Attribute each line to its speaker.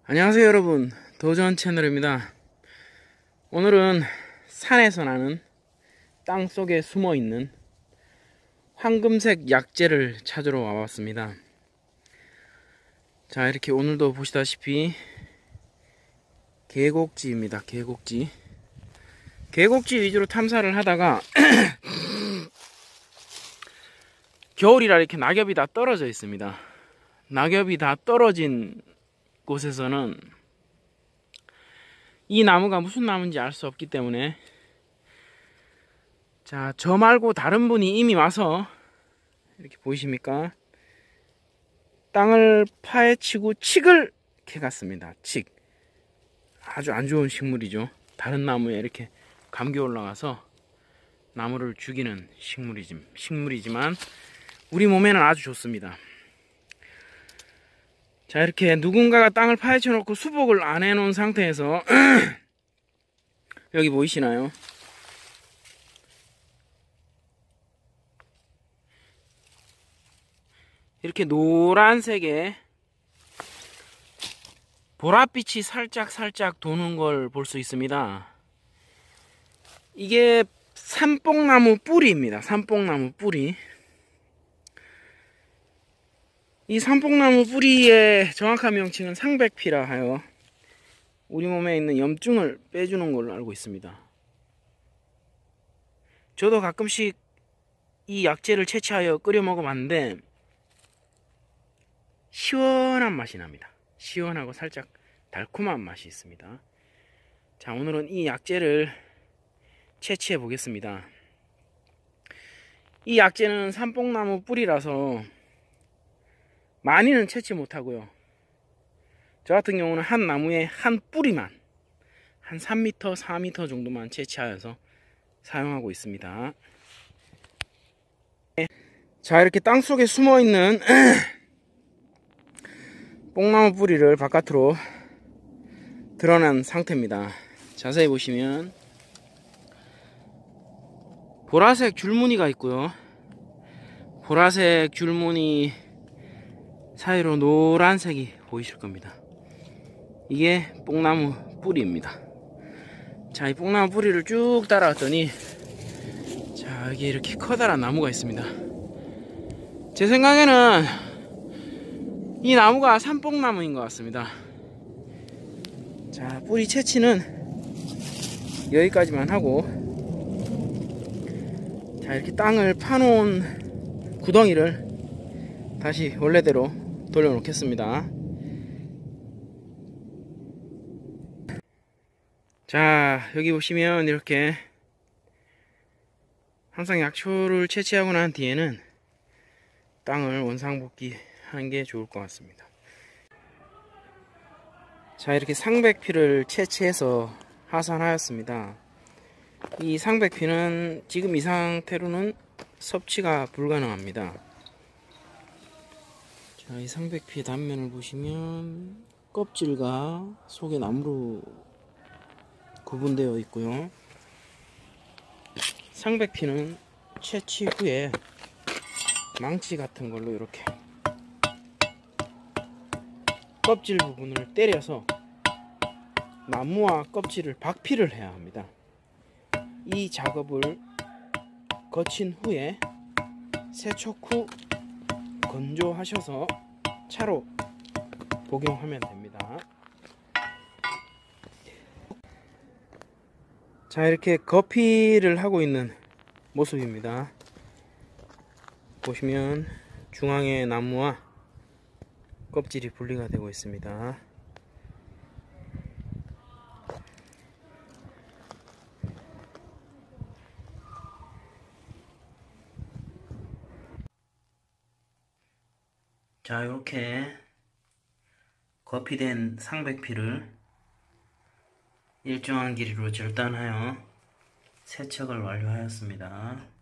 Speaker 1: 안녕하세요 여러분, 도전 채널입니다. 오늘은 산에서 나는 땅속에 숨어있는 황금색 약재를 찾으러 와봤습니다. 자, 이렇게 오늘도 보시다시피 계곡지입니다. 계곡지 위주로 탐사를 하다가 겨울이라 이렇게 낙엽이 다 떨어져 있습니다. 낙엽이 다 떨어진 곳에서는 이 나무가 무슨 나무인지 알 수 없기 때문에, 자, 저 말고 다른 분이 이미 와서 이렇게 보이십니까? 땅을 파헤치고 칡을 캐갔습니다. 칡. 아주 안 좋은 식물이죠. 다른 나무에 이렇게 감겨 올라가서 나무를 죽이는 식물이지만 우리 몸에는 아주 좋습니다. 자, 이렇게 누군가가 땅을 파헤쳐 놓고 수복을 안 해놓은 상태에서 여기 보이시나요? 이렇게 노란색의 보랏빛이 살짝 도는 걸 볼 수 있습니다. 이게 삼뽕나무 뿌리입니다. 삼뽕나무 뿌리. 이 삼뽕나무 뿌리의 정확한 명칭은 상백피라 하여 우리 몸에 있는 염증을 빼주는 걸로 알고 있습니다. 저도 가끔씩 이 약재를 채취하여 끓여 먹어봤는데 시원한 맛이 납니다. 시원하고 살짝 달콤한 맛이 있습니다. 자, 오늘은 이 약재를 채취해 보겠습니다. 이 약재는 삼뽕나무 뿌리라서 많이는 채취 못하고요. 저 같은 경우는 한 나무에 한 뿌리만, 한 3m, 4m 정도만 채취하여서 사용하고 있습니다. 자, 이렇게 땅속에 숨어있는 뽕나무 뿌리를 바깥으로 드러난 상태입니다. 자세히 보시면 보라색 줄무늬가 있고요. 보라색 줄무늬 사이로 노란색이 보이실 겁니다. 이게 뽕나무 뿌리입니다. 자, 이 뽕나무 뿌리를 쭉 따라왔더니, 자, 여기 이렇게 커다란 나무가 있습니다. 제 생각에는 이 나무가 삼뽕나무인 것 같습니다. 자, 뿌리 채취는 여기까지만 하고, 자, 이렇게 땅을 파놓은 구덩이를 다시 원래대로 돌려놓겠습니다. 자, 여기 보시면 이렇게 항상 약초를 채취하고 난 뒤에는 땅을 원상복귀 하는 게 좋을 것 같습니다. 자, 이렇게 상백피를 채취해서 하산하였습니다. 이 상백피는 지금 이 상태로는 섭취가 불가능합니다. 자, 이 상백피의 단면을 보시면 껍질과 속의 나무로 구분되어 있고요. 상백피는 채취 후에 망치 같은 걸로 이렇게 껍질 부분을 때려서 나무와 껍질을 박피를 해야 합니다. 이 작업을 거친 후에 세척 후 건조하셔서 차로 복용하면 됩니다. 자, 이렇게 거피를 하고 있는 모습입니다. 보시면 중앙에 나무와 껍질이 분리가 되고 있습니다. 자, 이렇게 거피된 상백피를 일정한 길이로 절단하여 세척을 완료하였습니다.